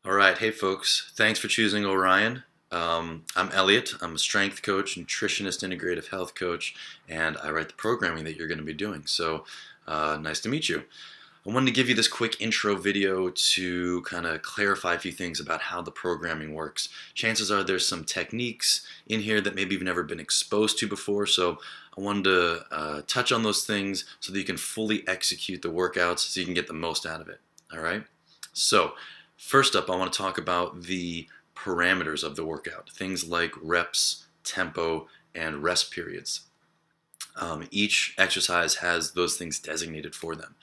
All right, hey folks, thanks for choosing Orion. I'm Elliot. I'm a strength coach, nutritionist, integrative health coach, and I write the programming that you're going to be doing. So nice to meet you. I wanted to give you this quick intro video to kind of clarify a few things about how the programming works. Chances are there's some techniques in here that maybe you've never been exposed to before, so I wanted to touch on those things so that you can fully execute the workouts so you can get the most out of it. All right? So first up, I want to talk about the parameters of the workout, things like reps, tempo, and rest periods. Each exercise has those things designated for them.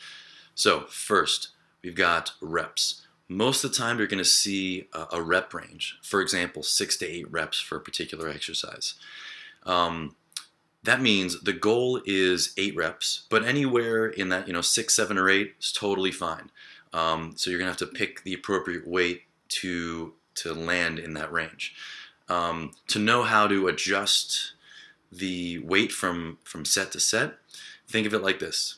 So first, we've got reps. Most of the time, you're going to see a rep range. For example, 6 to 8 reps for a particular exercise. That means the goal is 8 reps, but anywhere in that 6, 7, or 8 is totally fine. So you're going to have to pick the appropriate weight to land in that range. To know how to adjust the weight from set to set, think of it like this.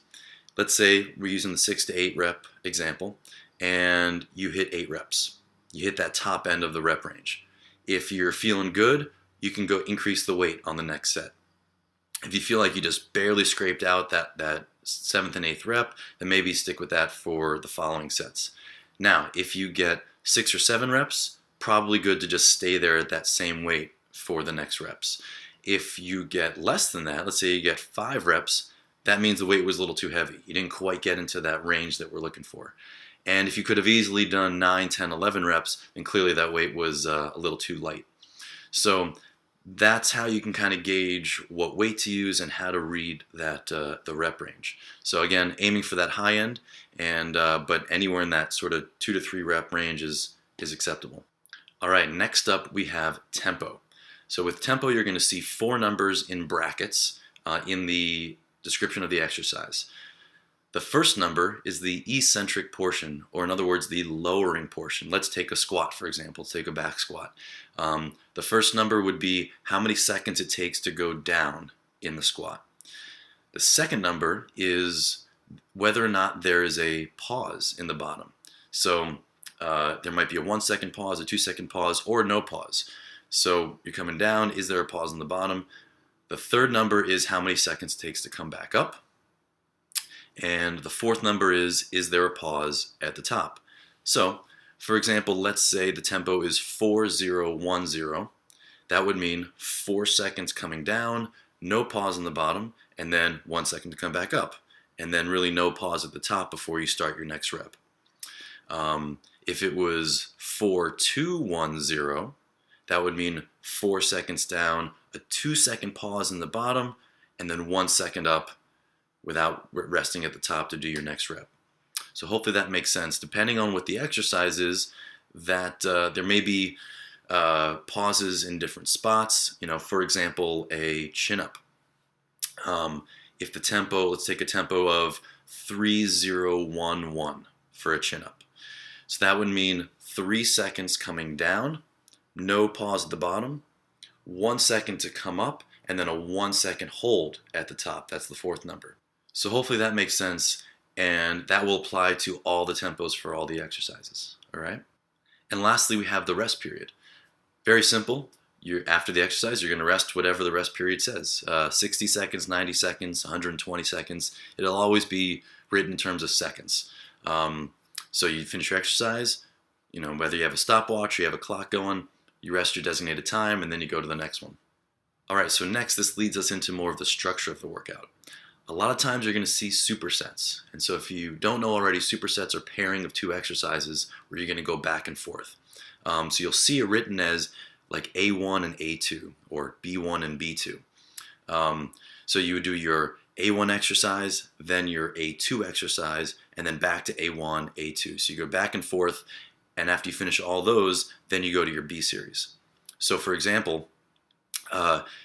Let's say we're using the 6 to 8 rep example, and you hit 8 reps. You hit that top end of the rep range. If you're feeling good, you can go increase the weight on the next set. If you feel like you just barely scraped out that 7th and 8th rep, then maybe stick with that for the following sets. Now, if you get 6 or 7 reps, probably good to just stay there at that same weight for the next reps. If you get less than that, let's say you get 5 reps, that means the weight was a little too heavy. You didn't quite get into that range that we're looking for. And if you could have easily done 9, 10, 11 reps, then clearly that weight was a little too light. So that's how you can kind of gauge what weight to use and how to read that the rep range. So again, aiming for that high end, and but anywhere in that sort of 2 to 3 rep range is acceptable. All right, next up we have tempo. So with tempo, you're going to see 4 numbers in brackets in the description of the exercise. The first number is the eccentric portion, or in other words, the lowering portion. Let's take a squat, for example. Let's take a back squat. The first number would be how many seconds it takes to go down in the squat. The second number is whether or not there is a pause in the bottom. So there might be a 1-second pause, a 2-second pause, or no pause. So you're coming down, is there a pause in the bottom? The third number is how many seconds it takes to come back up. And the fourth number is there a pause at the top? So, for example, let's say the tempo is 4-0-1-0. That would mean 4 seconds coming down, no pause in the bottom, and then 1 second to come back up. And then really no pause at the top before you start your next rep. If it was 4-2-1-0, that would mean 4 seconds down, a 2-second pause in the bottom, and then 1 second up without resting at the top to do your next rep. So hopefully that makes sense. Depending on what the exercise is, that there may be pauses in different spots. For example, a chin-up. If the tempo, let's take a tempo of 3-0-1-1 for a chin-up. So that would mean 3 seconds coming down, no pause at the bottom, 1 second to come up, and then a 1-second hold at the top. That's the fourth number. So hopefully that makes sense, and that will apply to all the tempos for all the exercises. All right? And lastly, we have the rest period. Very simple. After the exercise, you're going to rest whatever the rest period says. 60 seconds, 90 seconds, 120 seconds. It'll always be written in terms of seconds. So you finish your exercise, whether you have a stopwatch or you have a clock going, you rest your designated time, and then you go to the next one. All right, so next, this leads us into more of the structure of the workout. A lot of times you're going to see supersets. And so if you don't know already, supersets are pairing of 2 exercises where you're going to go back and forth. So you'll see it written as like A1 and A2, or B1 and B2. So you would do your A1 exercise, then your A2 exercise, and then back to A1, A2. So you go back and forth, and after you finish all those, then you go to your B series. So for example,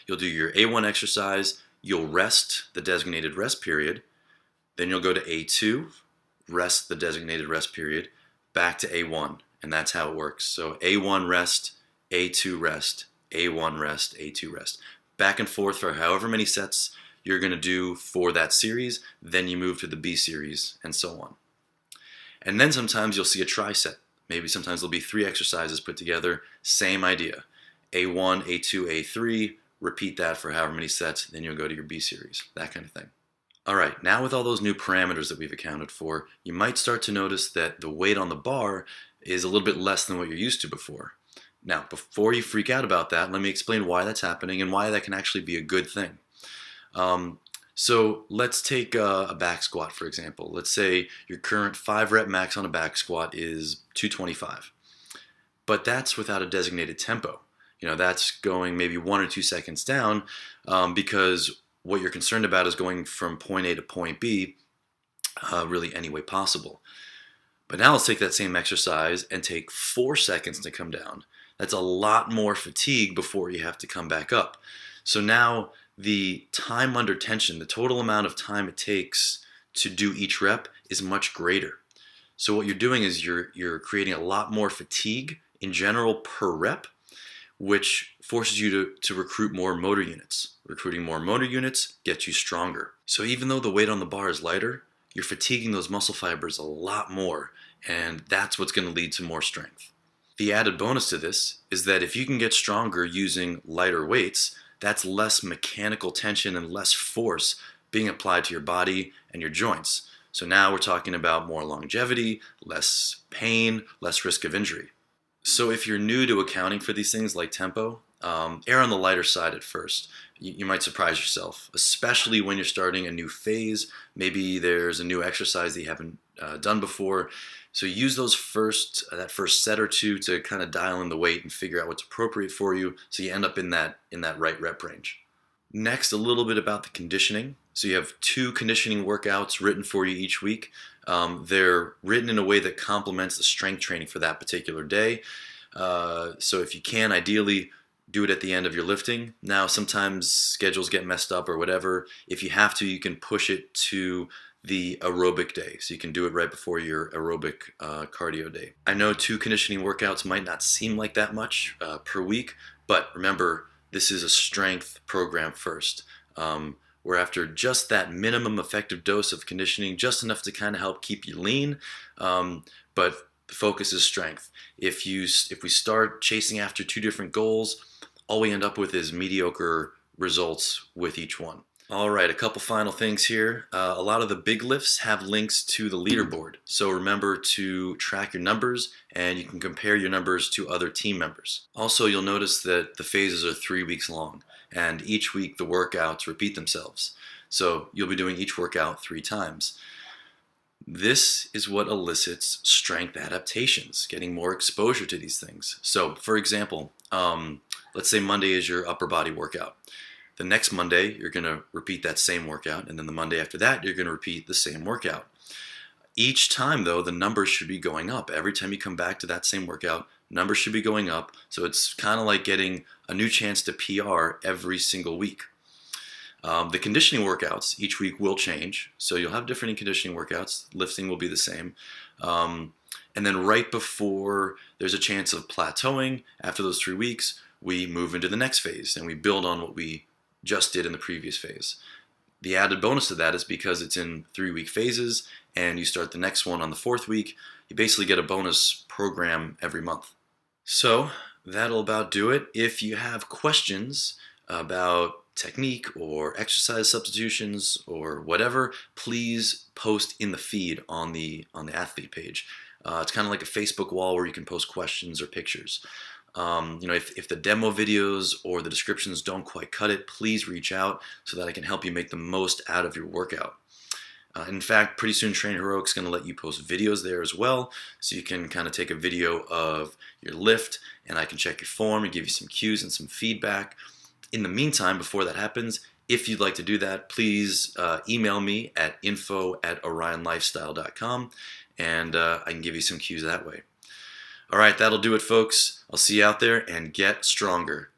you'll do your A1 exercise, you'll rest the designated rest period, then you'll go to A2, rest the designated rest period, back to A1, and that's how it works. So A1 rest, A2 rest, A1 rest, A2 rest. Back and forth for however many sets you're going to do for that series, then you move to the B series, and so on. And then sometimes you'll see a tri-set Maybe sometimes there'll be 3 exercises put together, same idea. A1, A2, A3, repeat that for however many sets, then you'll go to your B series, that kind of thing. All right, now with all those new parameters that we've accounted for, you might start to notice that the weight on the bar is a little bit less than what you're used to before. Now, before you freak out about that, let me explain why that's happening and why that can actually be a good thing. So let's take a back squat, for example. Let's say your current 5 rep max on a back squat is 225, but that's without a designated tempo. That's going maybe 1 or 2 seconds down because what you're concerned about is going from point A to point B really any way possible. But now let's take that same exercise and take 4 seconds to come down. That's a lot more fatigue before you have to come back up. So now the time under tension, the total amount of time it takes to do each rep is much greater. So what you're doing is you're creating a lot more fatigue in general per rep, which forces you to recruit more motor units. Recruiting more motor units gets you stronger. So even though the weight on the bar is lighter, you're fatiguing those muscle fibers a lot more, and that's what's going to lead to more strength. The added bonus to this is that if you can get stronger using lighter weights, that's less mechanical tension and less force being applied to your body and your joints. So now we're talking about more longevity, less pain, less risk of injury. So if you're new to accounting for these things like tempo, err on the lighter side at first. You might surprise yourself, especially when you're starting a new phase. Maybe there's a new exercise that you haven't done before. So use that first set or two to kind of dial in the weight and figure out what's appropriate for you, so you end up in that right rep range. Next, a little bit about the conditioning. So you have 2 conditioning workouts written for you each week. They're written in a way that complements the strength training for that particular day. So if you can, ideally do it at the end of your lifting. Now, sometimes schedules get messed up or whatever. If you have to, you can push it to the aerobic day. So you can do it right before your aerobic cardio day. I know 2 conditioning workouts might not seem like that much per week, but remember, this is a strength program first. We're after just that minimum effective dose of conditioning, just enough to kind of help keep you lean, but the focus is strength. If we start chasing after 2 different goals, all we end up with is mediocre results with each one. All right, a couple final things here. A lot of the big lifts have links to the leaderboard, so remember to track your numbers, and you can compare your numbers to other team members. Also, you'll notice that the phases are 3 weeks long, and each week the workouts repeat themselves. So you'll be doing each workout 3 times. This is what elicits strength adaptations, getting more exposure to these things. So, for example, let's say Monday is your upper body workout. The next Monday, you're going to repeat that same workout, and then the Monday after that, you're going to repeat the same workout. Each time, though, the numbers should be going up. Every time you come back to that same workout, numbers should be going up, so it's kind of like getting a new chance to PR every single week. The conditioning workouts each week will change, so you'll have different conditioning workouts. Lifting will be the same. And then right before there's a chance of plateauing, after those 3 weeks, we move into the next phase, and we build on what we just did in the previous phase. The added bonus to that is because it's in 3-week phases and you start the next one on the 4th week, you basically get a bonus program every month. So that'll about do it. If you have questions about technique or exercise substitutions or whatever, please post in the feed on the athlete page. It's kind of like a Facebook wall where you can post questions or pictures. If the demo videos or the descriptions don't quite cut it, please reach out so that I can help you make the most out of your workout. In fact, pretty soon Train Heroic is going to let you post videos there as well, so you can kind of take a video of your lift and I can check your form and give you some cues and some feedback. In the meantime, before that happens, if you'd like to do that, please email me at info@orionlifestyle.com and I can give you some cues that way. All right, that'll do it, folks. I'll see you out there, and get stronger.